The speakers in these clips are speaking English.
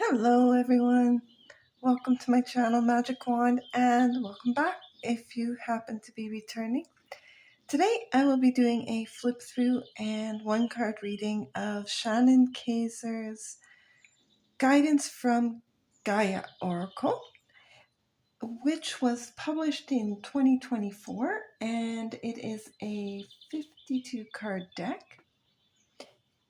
Hello everyone, welcome to my channel Magic Wand and welcome back if you happen to be returning. Today I will be doing a flip through and one card reading of Shannon Kaiser's Guidance from Gaia Oracle, which was published in 2024, and it is a 52 card deck.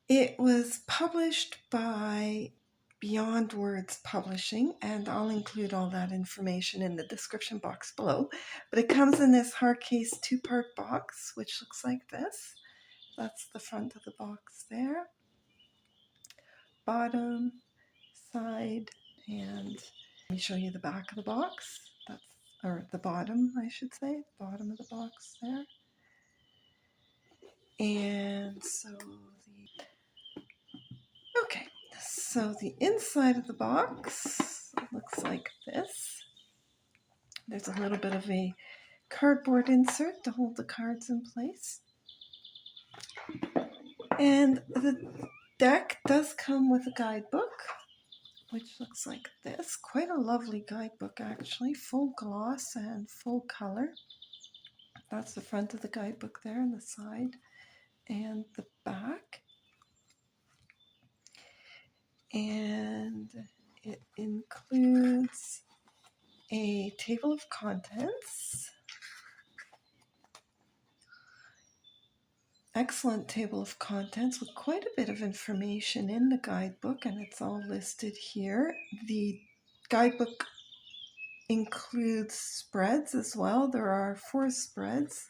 It was published by Beyond Words Publishing, and I'll include all that information in the description box below. But it comes in this hard case two-part box, which looks like this. That's the front of the box there. Bottom, side, and let me show you the back of the box. Or the bottom, I should say. Bottom of the box there. And so the inside of the box looks like this. There's a little bit of a cardboard insert to hold the cards in place. And the deck does come with a guidebook, which looks like this. Quite a lovely guidebook, actually. Full gloss and full color. That's the front of the guidebook there, and the side and the back. And it includes a table of contents. Excellent table of contents with quite a bit of information in the guidebook, and it's all listed here. The guidebook includes spreads as well. There are 4 spreads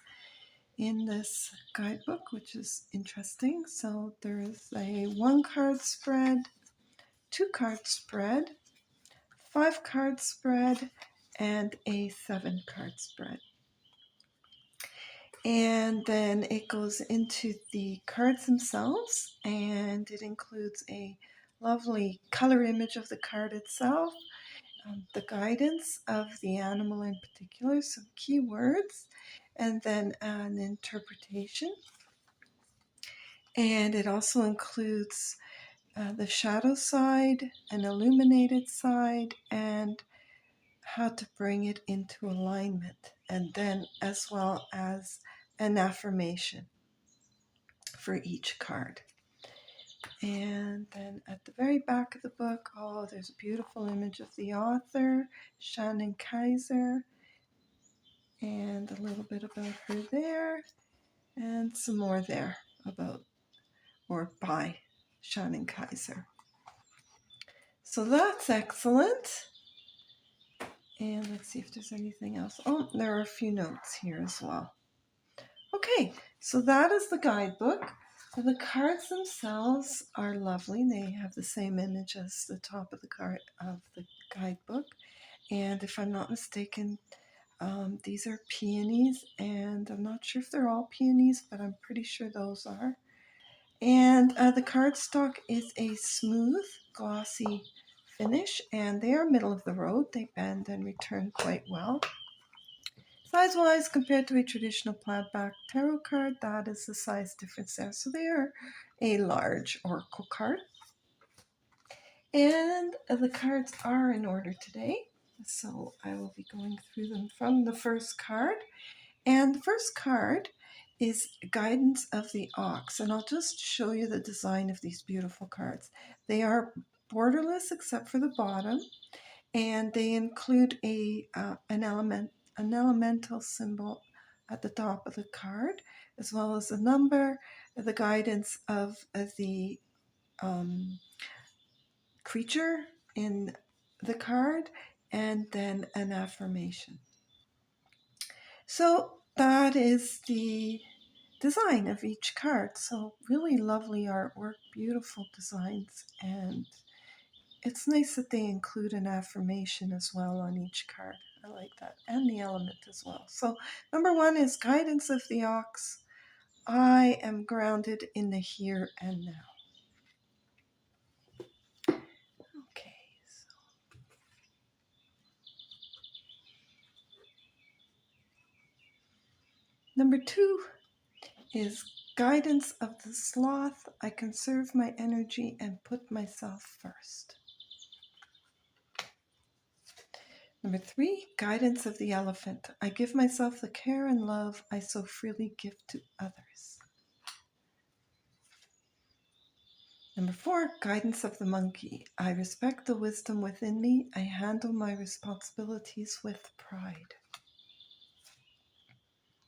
in this guidebook, which is interesting. So there's a 1-card spread, 2-card spread, 5-card spread, and a 7-card spread. And then it goes into the cards themselves, and it includes a lovely color image of the card itself, the guidance of the animal in particular, some keywords, and then an interpretation. And it also includes the shadow side, an illuminated side, and how to bring it into alignment, and then as well as an affirmation for each card. And then at the very back of the book, there's a beautiful image of the author, Shannon Kaiser, and a little bit about her there, and some more there about or by Shannon Kaiser. So that's excellent. And let's see if there's anything else. Oh, there are a few notes here as well. Okay, so that is the guidebook. The cards themselves are lovely. They have the same image as the top of the card of the guidebook. And if I'm not mistaken, these are peonies, and I'm not sure if they're all peonies, but I'm pretty sure those are. And the cardstock is a smooth, glossy finish, and they are middle of the road. They bend and return quite well. Size-wise, compared to a traditional plaid-back tarot card, that is the size difference there. So they are a large oracle card. And the cards are in order today. So I will be going through them from the first card. And the first card is Guidance of the Ox. And I'll just show you the design of these beautiful cards. They are borderless except for the bottom. And they include an elemental symbol at the top of the card, as well as a number, the guidance of the creature in the card, and then an affirmation. So that is the design of each card. So really lovely artwork, beautiful designs, and it's nice that they include an affirmation as well on each card. I like that. And the element as well. So number 1 is Guidance of the Ox. I am grounded in the here and now. Okay. Number 2 is Guidance of the Sloth. I conserve my energy and put myself first. Number 3, guidance of the elephant. I give myself the care and love I so freely give to others. Number 4, guidance of the monkey. I respect the wisdom within me. I handle my responsibilities with pride.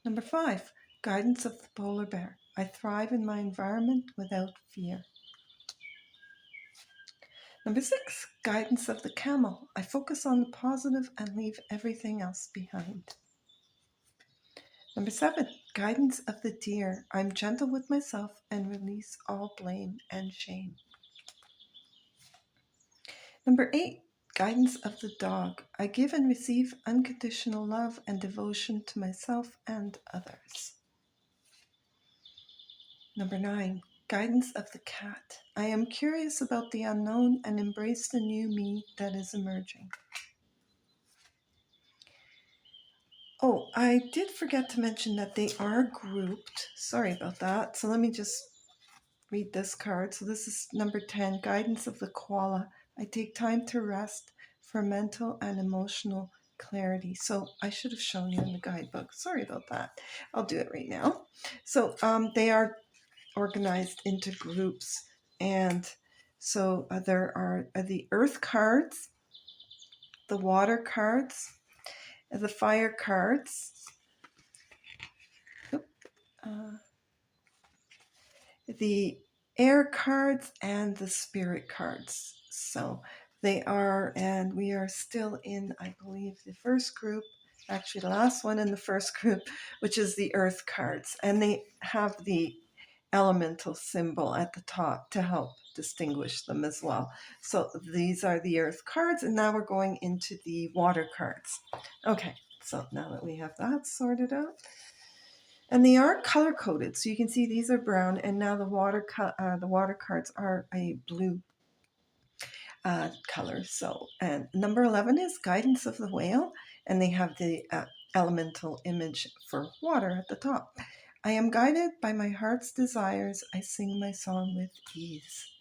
Number 5, guidance of the polar bear. I thrive in my environment without fear. Number 6, guidance of the camel. I focus on the positive and leave everything else behind. Number 7, guidance of the deer. I'm gentle with myself and release all blame and shame. Number 8, guidance of the dog. I give and receive unconditional love and devotion to myself and others. Number 9, guidance of the cat. I am curious about the unknown and embrace the new me that is emerging. Oh, I did forget to mention that they are grouped. Sorry about that. So let me just read this card. So this is number 10, guidance of the koala. I take time to rest for mental and emotional clarity. So I should have shown you in the guidebook. Sorry about that. I'll do it right now. So they are organized into groups. And so there are the earth cards, the water cards, the fire cards, the air cards, and the spirit cards. So they are, and we are still in, I believe, the first group, actually the last one in the first group, which is the earth cards. And they have the elemental symbol at the top to help distinguish them as well. So these are the earth cards, and now we're going into the water cards. Okay, so now that we have that sorted out, and they are color coded, so you can see these are brown, and now the water cards are a blue color. So, and number 11 is guidance of the whale, and they have the elemental image for water at the top. I am guided by my heart's desires. I sing my song with ease.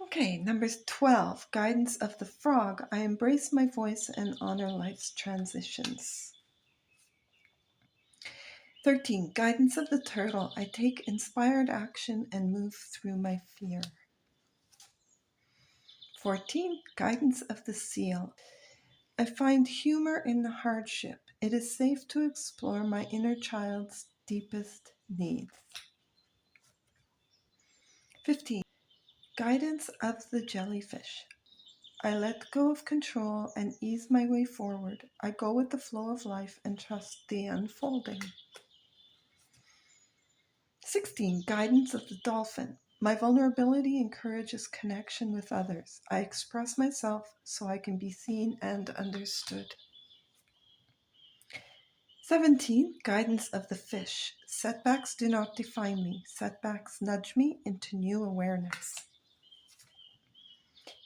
Okay, number 12, guidance of the frog. I embrace my voice and honor life's transitions. 13, guidance of the turtle. I take inspired action and move through my fear. 14, guidance of the seal. I find humor in the hardship. It is safe to explore my inner child's deepest needs. 15, guidance of the jellyfish. I let go of control and ease my way forward. I go with the flow of life and trust the unfolding. 16, guidance of the dolphin. My vulnerability encourages connection with others. I express myself so I can be seen and understood. 17, guidance of the fish. Setbacks do not define me. Setbacks nudge me into new awareness.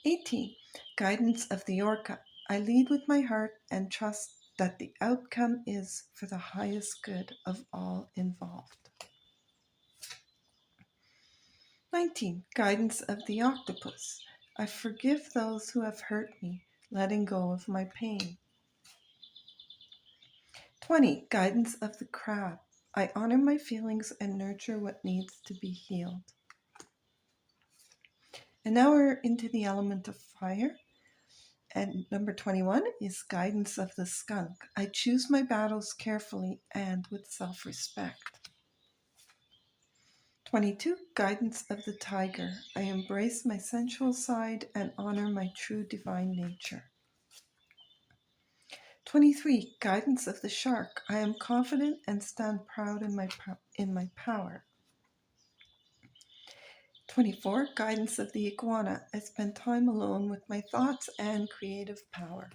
18, guidance of the orca. I lead with my heart and trust that the outcome is for the highest good of all involved. 19, guidance of the octopus. I forgive those who have hurt me, letting go of my pain. 20, guidance of the crab. I honor my feelings and nurture what needs to be healed. And now we're into the element of fire. And number 21 is guidance of the skunk. I choose my battles carefully and with self-respect. 22, guidance of the tiger. I embrace my sensual side and honor my true divine nature. 23, guidance of the shark. I am confident and stand proud in my power. 24, guidance of the iguana. I spend time alone with my thoughts and creative power.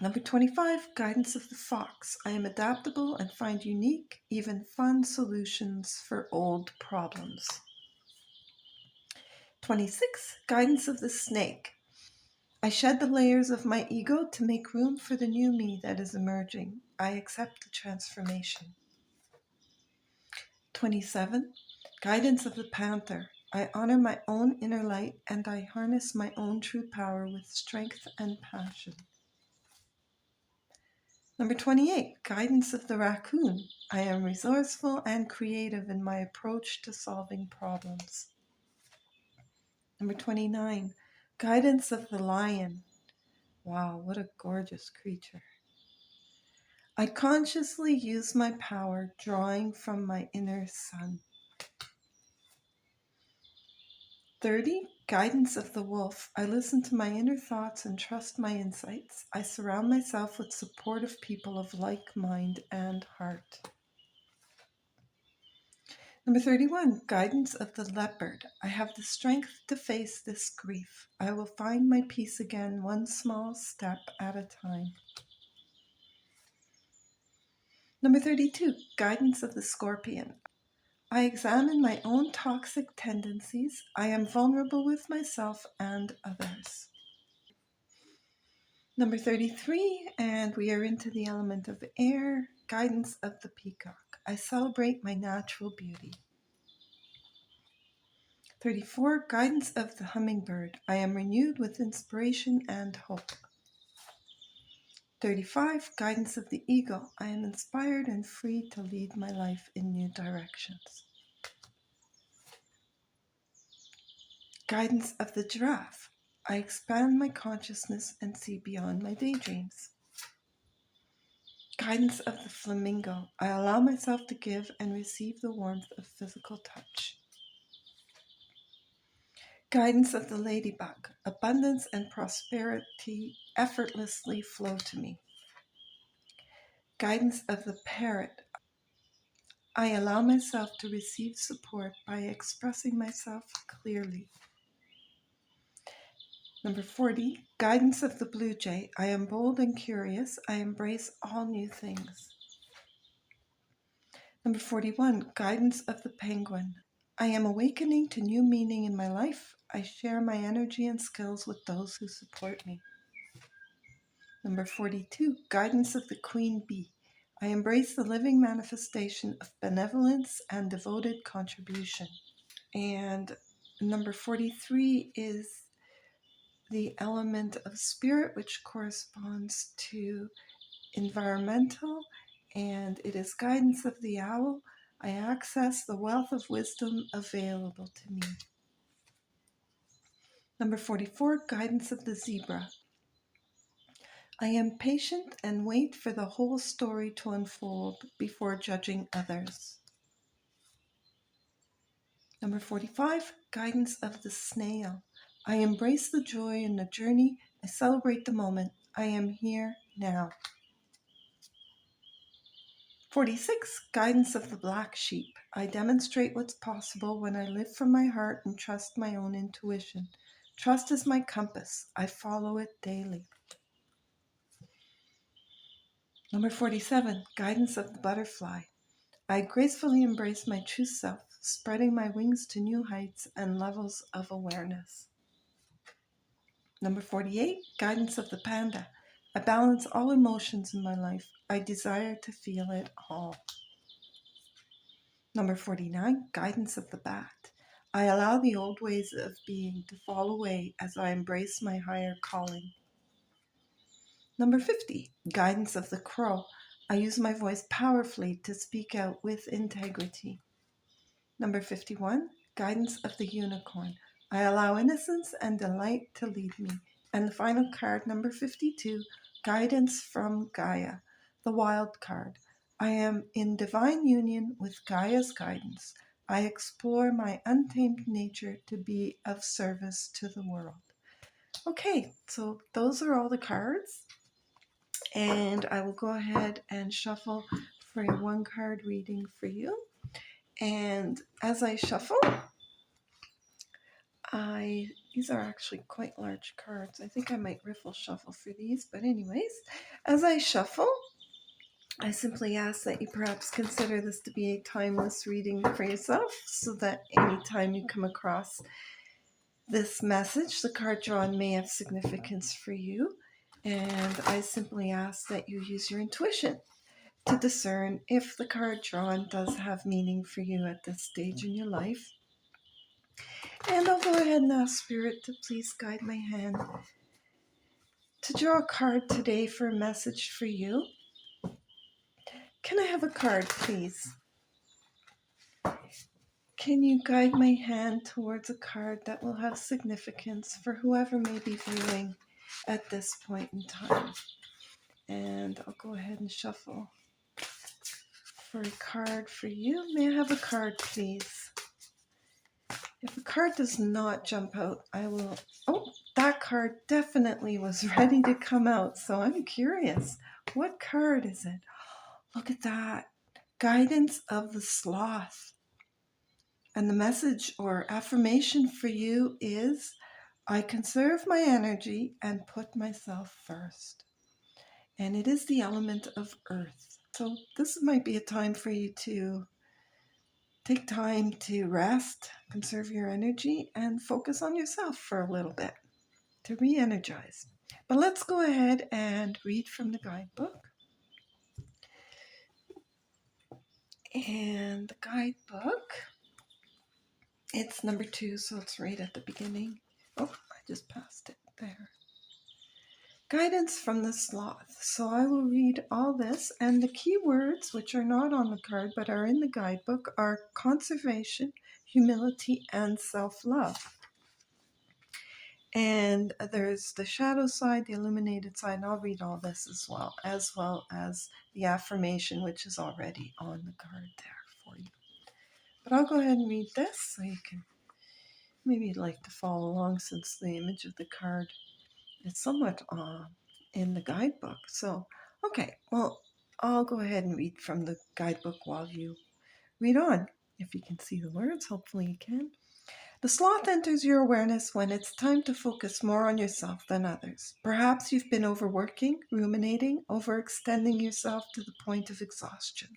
Number 25, guidance of the fox. I am adaptable and find unique, even fun solutions for old problems. 26, guidance of the snake. I shed the layers of my ego to make room for the new me that is emerging. I accept the transformation. 27. Guidance of the Panther. I honor my own inner light and I harness my own true power with strength and passion. Number 28. Guidance of the Raccoon. I am resourceful and creative in my approach to solving problems. Number 29. Guidance of the Lion. Wow, what a gorgeous creature. I consciously use my power, drawing from my inner sun. 30. Guidance of the Wolf. I listen to my inner thoughts and trust my insights. I surround myself with supportive people of like mind and heart. Number 31. Guidance of the Leopard. I have the strength to face this grief. I will find my peace again, one small step at a time. Number 32. Guidance of the Scorpion. I examine my own toxic tendencies. I am vulnerable with myself and others. Number 33, and we are into the element of air, guidance of the peacock. I celebrate my natural beauty. 34, guidance of the hummingbird. I am renewed with inspiration and hope. 35, guidance of the eagle. I am inspired and free to lead my life in new directions. Guidance of the giraffe. I expand my consciousness and see beyond my daydreams. Guidance of the flamingo. I allow myself to give and receive the warmth of physical touch. Guidance of the ladybug. Abundance and prosperity effortlessly flow to me. Guidance of the parrot. I allow myself to receive support by expressing myself clearly. Number 40, guidance of the blue jay. I am bold and curious. I embrace all new things. Number 41, guidance of the penguin. I am awakening to new meaning in my life. I share my energy and skills with those who support me. Number 42, guidance of the queen bee. I embrace the living manifestation of benevolence and devoted contribution. And number 43 is the element of spirit, which corresponds to environmental, and it is guidance of the owl. I access the wealth of wisdom available to me. Number 44, guidance of the zebra. I am patient and wait for the whole story to unfold before judging others. Number 45, guidance of the snail. I embrace the joy in the journey. I celebrate the moment. I am here now. 46, guidance of the black sheep. I demonstrate what's possible when I live from my heart and trust my own intuition. Trust is my compass. I follow it daily. Number 47, guidance of the butterfly. I gracefully embrace my true self, spreading my wings to new heights and levels of awareness. Number 48, guidance of the panda. I balance all emotions in my life. I desire to feel it all. Number 49, guidance of the bat. I allow the old ways of being to fall away as I embrace my higher calling. Number 50, guidance of the crow. I use my voice powerfully to speak out with integrity. Number 51, guidance of the unicorn. I allow innocence and delight to lead me. And the final card, number 52, guidance from Gaia, the wild card. I am in divine union with Gaia's guidance. I explore my untamed nature to be of service to the world. Okay, so those are all the cards. And I will go ahead and shuffle for a one card reading for you. And as I shuffle, these are actually quite large cards. I think I might riffle shuffle for these. But anyways, as I shuffle, I simply ask that you perhaps consider this to be a timeless reading for yourself, so that anytime you come across this message, the card drawn may have significance for you. And I simply ask that you use your intuition. to discern if the card drawn does have meaning for you at this stage in your life. And I'll go ahead and ask Spirit to please guide my hand to draw a card today for a message for you. Can I have a card, please? Can you guide my hand towards a card that will have significance for whoever may be viewing at this point in time? And I'll go ahead and shuffle for a card for you. May I have a card, please? If a card does not jump out, I will... Oh, that card definitely was ready to come out, so I'm curious. What card is it? Look at that. Guidance of the Sloth. And the message or affirmation for you is, I conserve my energy and put myself first. And it is the element of earth. So this might be a time for you to take time to rest, conserve your energy, and focus on yourself for a little bit to re-energize. But let's go ahead and read from the guidebook. And the guidebook, it's number 2, so it's right at the beginning. Oh, I just passed it there. Guidance from the Sloth. So I will read all this, and the key words, which are not on the card but are in the guidebook, are conservation, humility, and self-love. And there's the shadow side, the illuminated side, and I'll read all this as well as the affirmation, which is already on the card there for you. But I'll go ahead and read this so you can, maybe you'd like to follow along since the image of the card is somewhat in the guidebook. So, okay, well, I'll go ahead and read from the guidebook while you read on. If you can see the words, hopefully you can. The sloth enters your awareness when it's time to focus more on yourself than others. Perhaps you've been overworking, ruminating, overextending yourself to the point of exhaustion.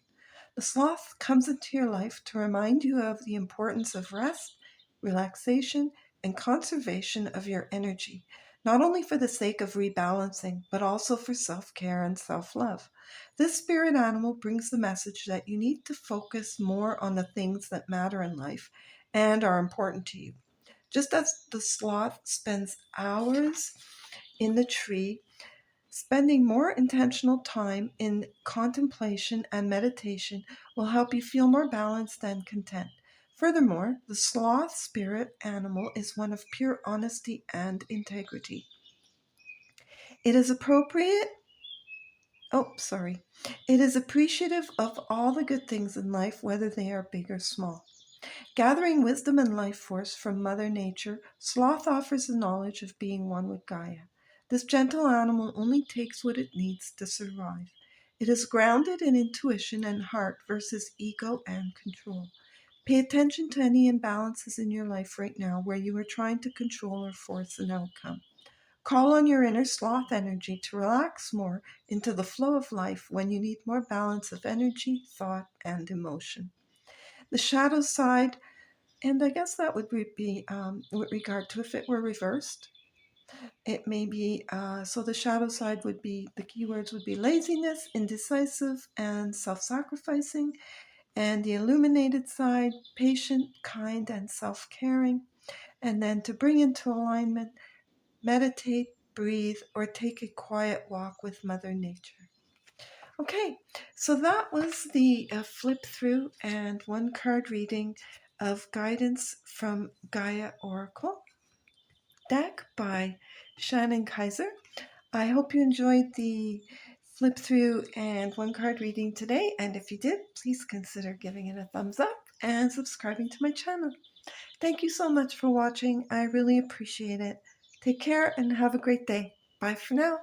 The sloth comes into your life to remind you of the importance of rest, relaxation, and conservation of your energy, not only for the sake of rebalancing, but also for self-care and self-love. This spirit animal brings the message that you need to focus more on the things that matter in life and are important to you. Just as the sloth spends hours in the tree, spending more intentional time in contemplation and meditation will help you feel more balanced and content. Furthermore, the sloth spirit animal is one of pure honesty and integrity. It is appropriate. It is appreciative of all the good things in life, whether they are big or small. Gathering wisdom and life force from Mother Nature, sloth offers the knowledge of being one with Gaia. This gentle animal only takes what it needs to survive. It is grounded in intuition and heart versus ego and control. Pay attention to any imbalances in your life right now where you are trying to control or force an outcome. Call on your inner sloth energy to relax more into the flow of life when you need more balance of energy, thought, and emotion. The shadow side, and I guess that would be with regard to if it were reversed. It may be, so the shadow side would be, the keywords would be laziness, indecisive, and self-sacrificing. And the illuminated side, patient, kind, and self-caring. And then to bring into alignment, meditate, breathe, or take a quiet walk with Mother Nature. Okay, so that was the flip through and one card reading of Guidance from Gaia Oracle deck by Shannon Kaiser. I hope you enjoyed the flip through and one card reading today, and if you did, please consider giving it a thumbs up and subscribing to my channel. Thank you so much for watching. I really appreciate it. Take care and have a great day. Bye for now.